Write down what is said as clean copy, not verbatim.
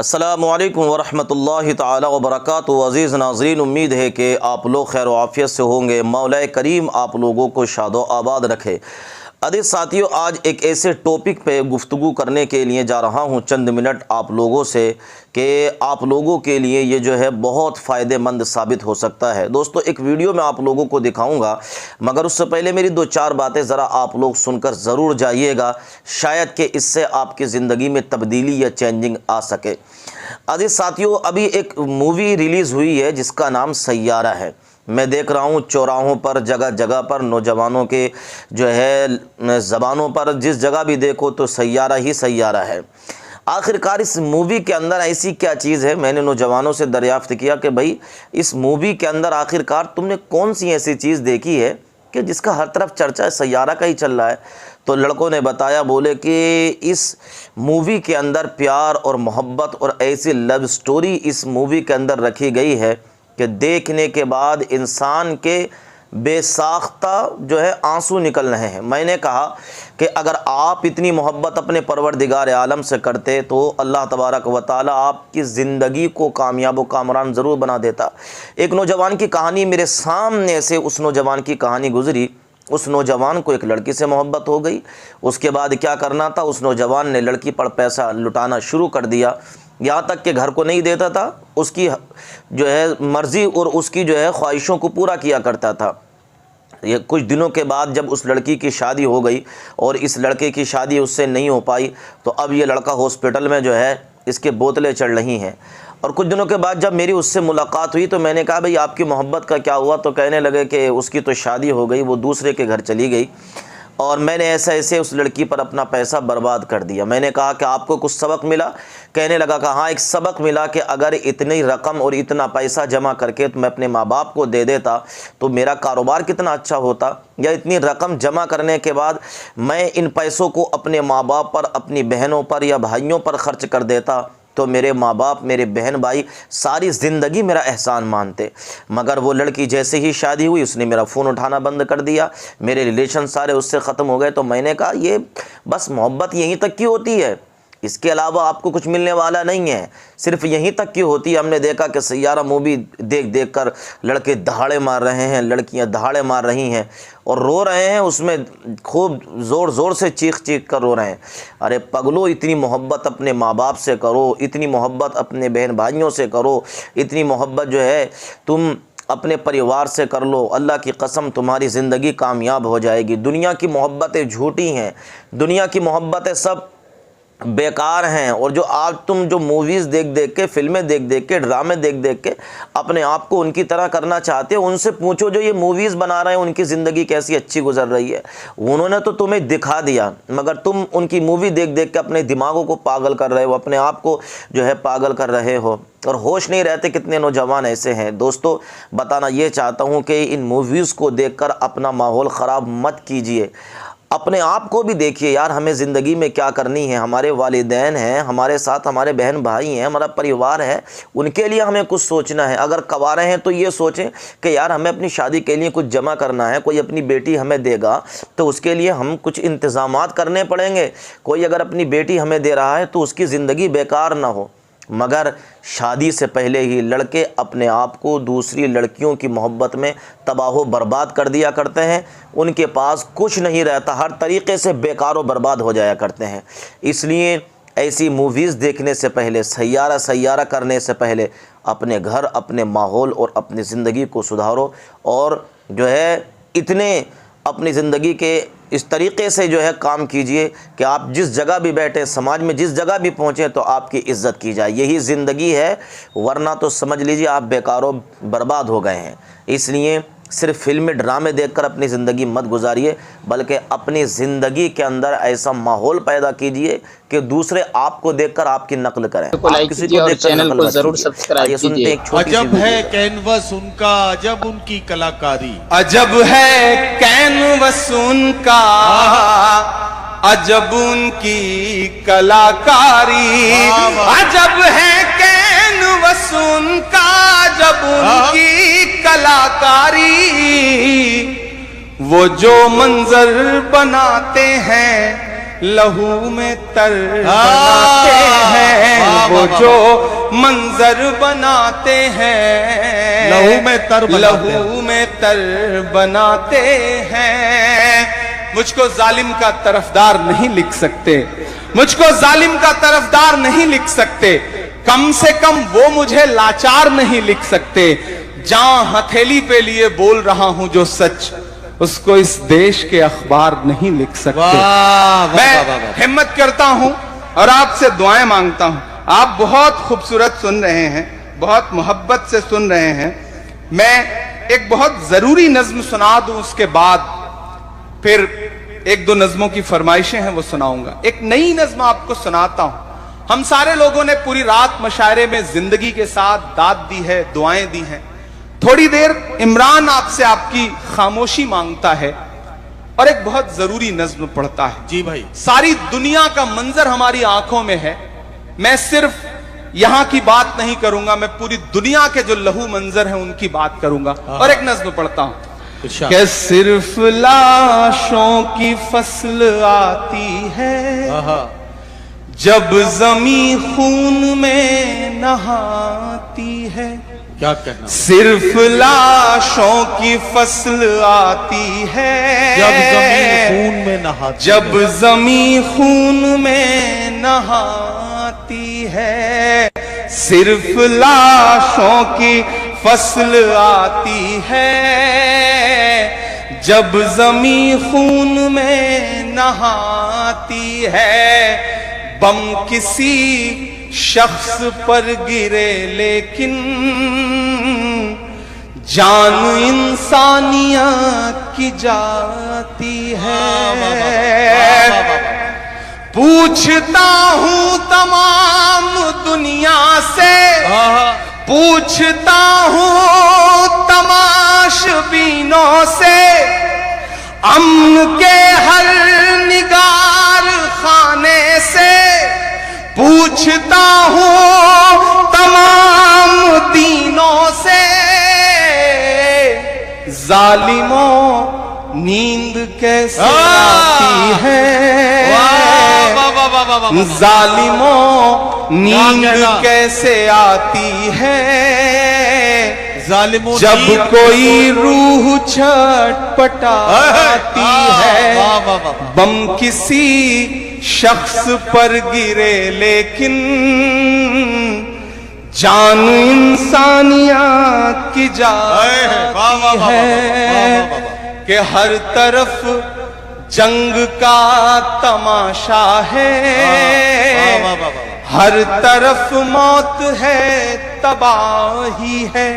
السلام علیکم ورحمۃ اللہ تعالی وبرکاتہ۔ عزیز ناظرین، امید ہے کہ آپ لوگ خیر و عافیت سے ہوں گے۔ مولا کریم آپ لوگوں کو شاد و آباد رکھے۔ عزیز ساتھیو، آج ایک ایسے ٹاپک پہ گفتگو کرنے کے لیے جا رہا ہوں چند منٹ آپ لوگوں سے کہ آپ لوگوں کے لیے یہ جو ہے بہت فائدہ مند ثابت ہو سکتا ہے۔ دوستو، ایک ویڈیو میں آپ لوگوں کو دکھاؤں گا، مگر اس سے پہلے میری دو چار باتیں ذرا آپ لوگ سن کر ضرور جائیے گا، شاید کہ اس سے آپ کی زندگی میں تبدیلی یا چینجنگ آ سکے۔ عزیز ساتھیو، ابھی ایک مووی ریلیز ہوئی ہے جس کا نام سیارہ ہے۔ میں دیکھ رہا ہوں چوراہوں پر، جگہ جگہ پر نوجوانوں کے جو ہے زبانوں پر جس جگہ بھی دیکھو تو سیارہ ہی سیارہ ہے۔ آخرکار اس مووی کے اندر ایسی کیا چیز ہے؟ میں نے نوجوانوں سے دریافت کیا کہ بھائی اس مووی کے اندر آخرکار تم نے کون سی ایسی چیز دیکھی ہے کہ جس کا ہر طرف چرچا سیارہ کا ہی چل رہا ہے؟ تو لڑکوں نے بتایا، بولے کہ اس مووی کے اندر پیار اور محبت اور ایسی لو سٹوری اس مووی کے اندر رکھی گئی ہے کہ دیکھنے کے بعد انسان کے بے ساختہ جو ہے آنسو نکل رہے ہیں۔ میں نے کہا کہ اگر آپ اتنی محبت اپنے پروردگار عالم سے کرتے تو اللہ تبارک و تعالی آپ کی زندگی کو کامیاب و کامران ضرور بنا دیتا۔ ایک نوجوان کی کہانی میرے سامنے سے اس نوجوان کی کہانی گزری۔ اس نوجوان کو ایک لڑکی سے محبت ہو گئی۔ اس کے بعد کیا کرنا تھا؟ اس نوجوان نے لڑکی پر پیسہ لٹانا شروع کر دیا، یہاں تک کہ گھر کو نہیں دیتا تھا، اس کی جو ہے مرضی اور اس کی جو ہے خواہشوں کو پورا کیا کرتا تھا۔ یہ کچھ دنوں کے بعد جب اس لڑکی کی شادی ہو گئی اور اس لڑکے کی شادی اس سے نہیں ہو پائی تو اب یہ لڑکا ہاسپٹل میں جو ہے اس کے بوتلیں چڑھ رہی ہیں۔ اور کچھ دنوں کے بعد جب میری اس سے ملاقات ہوئی تو میں نے کہا بھئی آپ کی محبت کا کیا ہوا؟ تو کہنے لگے کہ اس کی تو شادی ہو گئی، وہ دوسرے کے گھر چلی گئی اور میں نے ایسے اس لڑکی پر اپنا پیسہ برباد کر دیا۔ میں نے کہا کہ آپ کو کچھ سبق ملا؟ کہنے لگا کہ ہاں، ایک سبق ملا کہ اگر اتنی رقم اور اتنا پیسہ جمع کر کے میں اپنے ماں باپ کو دے دیتا تو میرا کاروبار کتنا اچھا ہوتا، یا اتنی رقم جمع کرنے کے بعد میں ان پیسوں کو اپنے ماں باپ پر، اپنی بہنوں پر یا بھائیوں پر خرچ کر دیتا تو میرے ماں باپ، میرے بہن بھائی ساری زندگی میرا احسان مانتے۔ مگر وہ لڑکی جیسے ہی شادی ہوئی اس نے میرا فون اٹھانا بند کر دیا، میرے ریلیشن سارے اس سے ختم ہو گئے۔ تو میں نے کہا یہ بس محبت یہیں تک کی ہوتی ہے، اس کے علاوہ آپ کو کچھ ملنے والا نہیں ہے، صرف یہیں تک کی ہوتی ہے۔ ہم نے دیکھا کہ سیارہ مووی دیکھ کر لڑکے دہاڑے مار رہے ہیں، لڑکیاں دہاڑے مار رہی ہیں اور رو رہے ہیں، اس میں خوب زور سے چیخ کر رو رہے ہیں۔ ارے پگلو، اتنی محبت اپنے ماں باپ سے کرو، اتنی محبت اپنے بہن بھائیوں سے کرو، اتنی محبت جو ہے تم اپنے پریوار سے کر لو، اللہ کی قسم تمہاری زندگی کامیاب ہو جائے گی۔ دنیا کی محبتیں جھوٹی ہیں، دنیا کی محبتیں سب بیکار ہیں، اور جو آج تم جو موویز دیکھ کے، فلمیں دیکھ کے، ڈرامے دیکھ کے اپنے آپ کو ان کی طرح کرنا چاہتے ہو، ان سے پوچھو جو یہ موویز بنا رہے ہیں ان کی زندگی کیسی اچھی گزر رہی ہے۔ انہوں نے تو تمہیں دکھا دیا، مگر تم ان کی مووی دیکھ کے اپنے دماغوں کو پاگل کر رہے ہو، اپنے آپ کو جو ہے پاگل کر رہے ہو اور ہوش نہیں رہتے۔ کتنے نوجوان ایسے ہیں۔ دوستو، بتانا یہ چاہتا ہوں کہ ان موویز کو دیکھ کر اپنا ماحول خراب مت کیجیے، اپنے آپ کو بھی دیکھیے یار، ہمیں زندگی میں کیا کرنی ہے، ہمارے والدین ہیں ہمارے ساتھ، ہمارے بہن بھائی ہیں، ہمارا پریوار ہے، ان کے لیے ہمیں کچھ سوچنا ہے۔ اگر کوارے ہیں تو یہ سوچیں کہ یار ہمیں اپنی شادی کے لیے کچھ جمع کرنا ہے، کوئی اپنی بیٹی ہمیں دے گا تو اس کے لیے ہم کچھ انتظامات کرنے پڑیں گے۔ کوئی اگر اپنی بیٹی ہمیں دے رہا ہے تو اس کی زندگی بیکار نہ ہو۔ مگر شادی سے پہلے ہی لڑکے اپنے آپ کو دوسری لڑکیوں کی محبت میں تباہ و برباد کر دیا کرتے ہیں، ان کے پاس کچھ نہیں رہتا، ہر طریقے سے بیکار و برباد ہو جایا کرتے ہیں۔ اس لیے ایسی موویز دیکھنے سے پہلے، سیارہ کرنے سے پہلے اپنے گھر، اپنے ماحول اور اپنی زندگی کو سدھارو، اور جو ہے اتنے اپنی زندگی کے اس طریقے سے جو ہے کام کیجئے کہ آپ جس جگہ بھی بیٹھیں، سماج میں جس جگہ بھی پہنچیں تو آپ کی عزت کی جائے۔ یہی زندگی ہے، ورنہ تو سمجھ لیجئے آپ بیکار و برباد ہو گئے ہیں۔ اس لیے صرف فلمیں ڈرامے دیکھ کر اپنی زندگی مت گزاریے، بلکہ اپنی زندگی کے اندر ایسا ماحول پیدا کیجئے کہ دوسرے آپ کو دیکھ کر آپ کی نقل کریں۔ آپ کسی کو دیکھ کر نقل مت کیجئے۔ آئیے سنتے ہیں ایک چھوٹی سی عجب ہے کینوس ان کا، عجب ان کی کلاکاری، عجب ہے کینوس ان کا، عجب ان کی کلاکاری، عجب ہے کینوس ان کا، عجب ان کی کلاکاری، وہ جو منظر بناتے ہیں لہو میں تر بناتے ہیں وہ جو منظر بناتے ہیں لہو میں تر بناتے ہیں لہو میں تر بناتے ہیں مجھ کو ظالم کا طرفدار نہیں لکھ سکتے مجھ کو ظالم کا طرفدار نہیں لکھ سکتے کم سے کم وہ مجھے لاچار نہیں لکھ سکتے جہاں ہتھیلی پہ لیے بول رہا ہوں جو سچ اس کو اس دیش کے اخبار نہیں لکھ سکتے میں ہمت کرتا ہوں اور آپ سے دعائیں مانگتا ہوں آپ بہت خوبصورت سن رہے ہیں بہت محبت سے سن رہے ہیں میں ایک بہت ضروری نظم سنا دوں اس کے بعد پھر ایک دو نظموں کی فرمائشیں ہیں وہ سناؤں گا ایک نئی نظم آپ کو سناتا ہوں ہم سارے لوگوں نے پوری رات مشاعرے میں زندگی کے ساتھ داد دی ہے دعائیں دی ہیں تھوڑی دیر عمران آپ سے آپ کی خاموشی مانگتا ہے اور ایک بہت ضروری نظم پڑھتا ہے جی بھائی ساری دنیا کا منظر ہماری آنکھوں میں ہے میں صرف یہاں کی بات نہیں کروں گا میں پوری دنیا کے جو لہو منظر ہیں ان کی بات کروں گا اور ایک نظم پڑھتا ہوں کہ صرف لاشوں کی فصل آتی ہے جب زمین خون میں نہاتی ہے کیا کہنا صرف لاشوں کی فصل آتی ہے جب زمین خون میں نہاتی جب زمین خون میں نہاتی ہے صرف لاشوں کی فصل آتی ہے جب زمین خون میں نہاتی ہے بم کسی شخص پر گرے لیکن جان انسانیت کی جاتی ہے پوچھتا ہوں تمام دنیا سے پوچھتا ہوں تماشبینوں سے امن کے ہر نگار خانے سے پوچھتا ہوں تمام دینوں سے ظالموں نیند کیسے آتی ہے ظالموں نیند کیسے آتی ہے جب کوئی روح چھٹپٹاتی ہے بم کسی شخص پر گرے لیکن جان انسانیت کی جاتی ہے کہ ہر طرف جنگ کا تماشا ہے ہر طرف موت ہے تباہی ہے